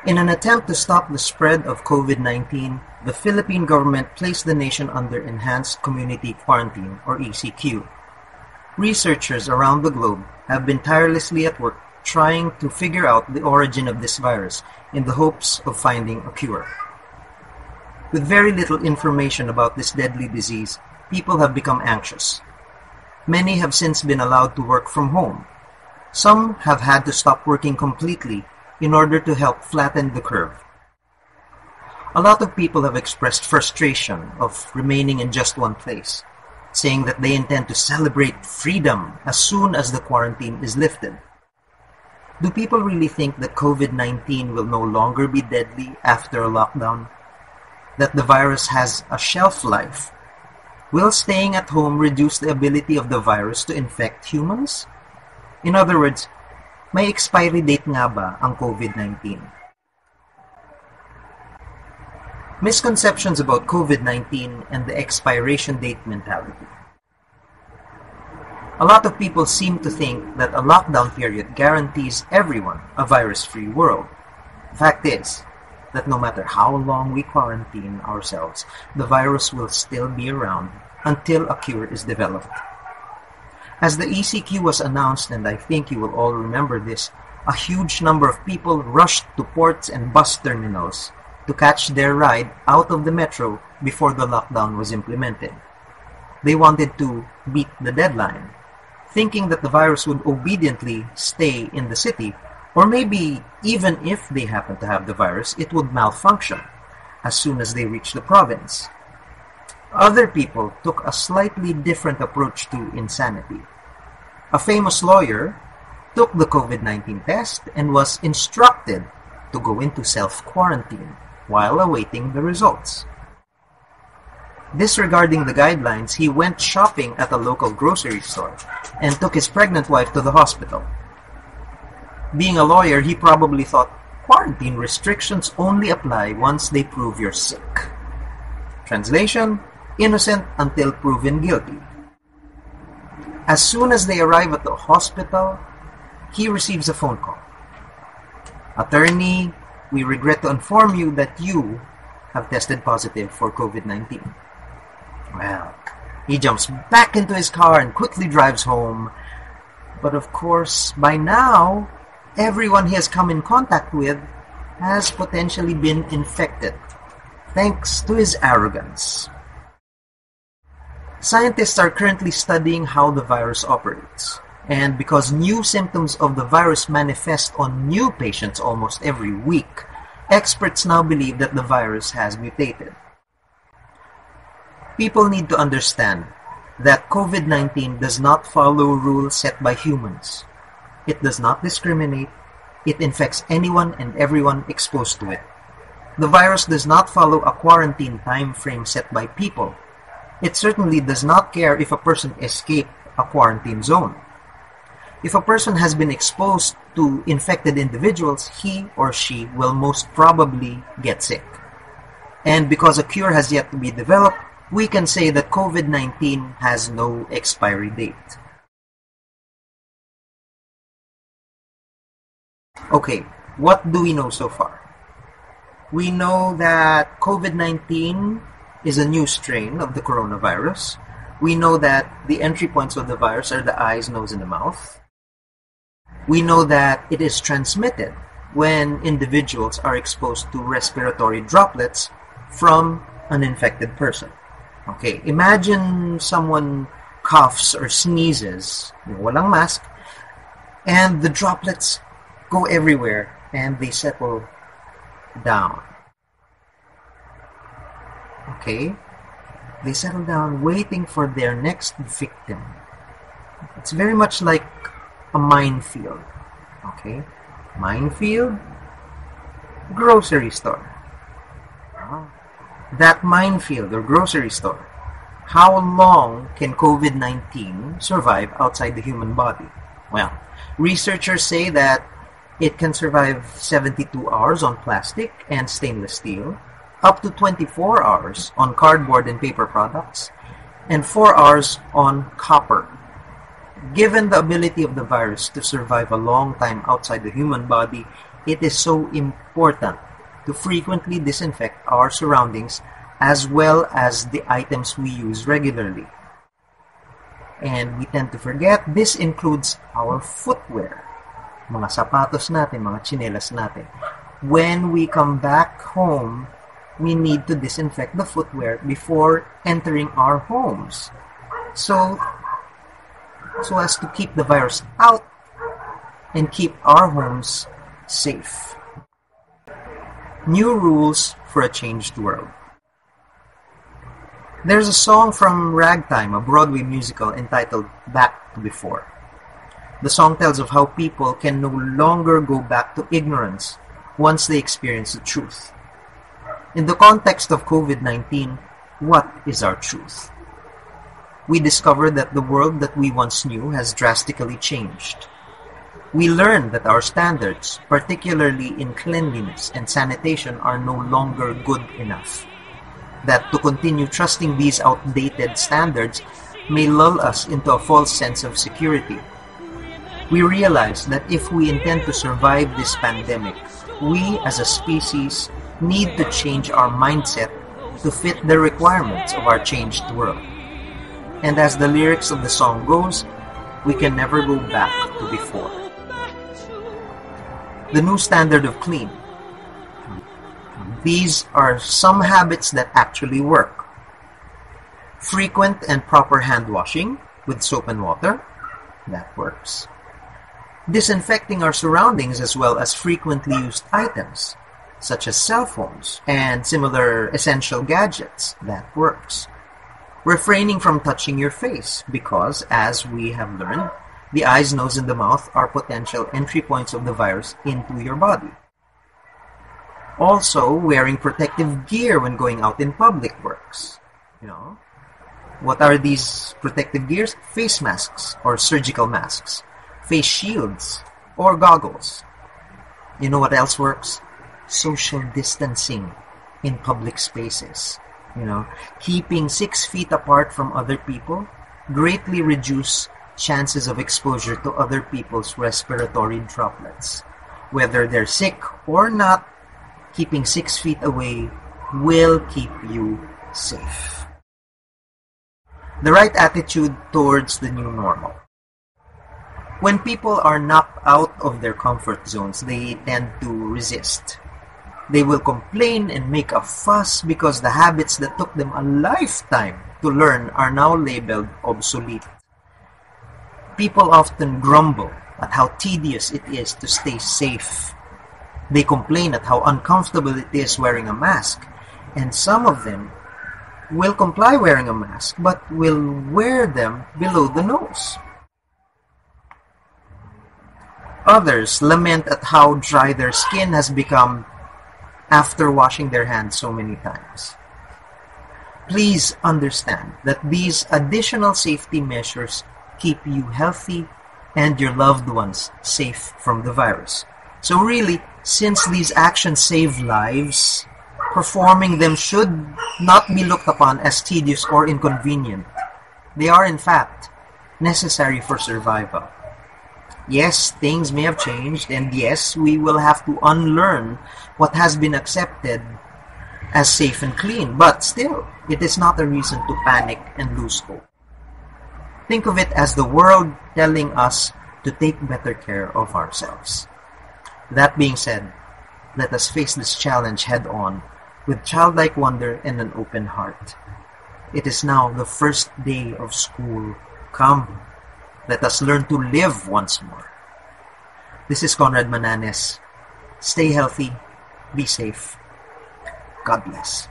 In an attempt to stop the spread of COVID-19, the Philippine government placed the nation under Enhanced Community Quarantine, or ECQ. Researchers around the globe have been tirelessly at work trying to figure out the origin of this virus in the hopes of finding a cure. With very little information about this deadly disease, people have become anxious. Many have since been allowed to work from home. Some have had to stop working completely in order to help flatten the curve. A lot of people have expressed frustration of remaining in just one place, saying that they intend to celebrate freedom as soon as the quarantine is lifted. Do people really think that COVID-19 will no longer be deadly after a lockdown? That the virus has a shelf life? Will staying at home reduce the ability of the virus to infect humans? In other words, may expiry date nga ba ang COVID-19? Misconceptions about COVID-19 and the expiration date mentality. A lot of people seem to think that a lockdown period guarantees everyone a virus-free world. The fact is that no matter how long we quarantine ourselves, the virus will still be around until a cure is developed. As the ECQ was announced, and I think you will all remember this, a huge number of people rushed to ports and bus terminals to catch their ride out of the metro before the lockdown was implemented. They wanted to beat the deadline, thinking that the virus would obediently stay in the city, or maybe even if they happened to have the virus, it would malfunction as soon as they reached the province. Other people took a slightly different approach to insanity. A famous lawyer took the COVID-19 test and was instructed to go into self-quarantine while awaiting the results. Disregarding the guidelines, he went shopping at a local grocery store and took his pregnant wife to the hospital. Being a lawyer, he probably thought quarantine restrictions only apply once they prove you're sick. Translation: innocent until proven guilty. As soon as they arrive at the hospital, he receives a phone call. Attorney, we regret to inform you that you have tested positive for COVID-19. Well, he jumps back into his car and quickly drives home. But of course, by now, everyone he has come in contact with has potentially been infected, thanks to his arrogance. Scientists are currently studying how the virus operates, and because new symptoms of the virus manifest on new patients almost every week, experts now believe that the virus has mutated. People need to understand that COVID-19 does not follow rules set by humans. It does not discriminate. It infects anyone and everyone exposed to it. The virus does not follow a quarantine time frame set by people. It certainly does not care if a person escaped a quarantine zone. If a person has been exposed to infected individuals, he or she will most probably get sick. And because a cure has yet to be developed, we can say that COVID-19 has no expiry date. Okay, what do we know so far? We know that COVID-19 is a new strain of the coronavirus. We know that the entry points of the virus are the eyes, nose, and the mouth. We know that it is transmitted when individuals are exposed to respiratory droplets from an infected person. Okay, imagine someone coughs or sneezes, walang mask, and the droplets go everywhere and they settle down. Okay, they settle down waiting for their next victim. It's very much like a minefield. Okay, minefield, grocery store. That minefield or grocery store, how long can COVID-19 survive outside the human body? Well, researchers say that it can survive 72 hours on plastic and stainless steel, up to 24 hours on cardboard and paper products, and 4 hours on copper. Given the ability of the virus to survive a long time outside the human body, it is so important to frequently disinfect our surroundings as well as the items we use regularly. And we tend to forget this includes our footwear, mga sapatos natin, mga tsinelas natin. When we come back home, we need to disinfect the footwear before entering our homes. So as to keep the virus out and keep our homes safe. New rules for a changed world. There's a song from Ragtime, a Broadway musical entitled Back to Before. The song tells of how people can no longer go back to ignorance once they experience the truth. In the context of COVID-19, what is our truth? We discovered that the world that we once knew has drastically changed. We learned that our standards, particularly in cleanliness and sanitation, are no longer good enough. That to continue trusting these outdated standards may lull us into a false sense of security. We realized that if we intend to survive this pandemic, we as a species need to change our mindset to fit the requirements of our changed world. And as the lyrics of the song goes, we can never go back to before. The new standard of clean. These are some habits that actually work. Frequent and proper hand washing with soap and water. That works. Disinfecting our surroundings as well as frequently used items, such as cell phones and similar essential gadgets. That works. Refraining from touching your face because, as we have learned, the eyes, nose, and the mouth are potential entry points of the virus into your body. Also, wearing protective gear when going out in public works. What are these protective gears? Face masks or surgical masks, face shields or goggles. You know what else works? Social distancing in public spaces. Keeping 6 feet apart from other people greatly reduce chances of exposure to other people's respiratory droplets. Whether they're sick or not, keeping 6 feet away will keep you safe. The right attitude towards the new normal. When people are knocked out of their comfort zones, they tend to resist. They will complain and make a fuss because the habits that took them a lifetime to learn are now labeled obsolete. People often grumble at how tedious it is to stay safe. They complain at how uncomfortable it is wearing a mask, and some of them will comply wearing a mask but will wear them below the nose. Others lament at how dry their skin has become after washing their hands so many times. Please understand that these additional safety measures keep you healthy and your loved ones safe from the virus. So really, since these actions save lives, performing them should not be looked upon as tedious or inconvenient. They are, in fact, necessary for survival. Yes, things may have changed, and yes, we will have to unlearn what has been accepted as safe and clean, but still, it is not a reason to panic and lose hope. Think of it as the world telling us to take better care of ourselves. That being said, let us face this challenge head-on with childlike wonder and an open heart. It is now the first day of school. Come, let us learn to live once more. This is Conrad Mananes. Stay healthy, be safe. God bless.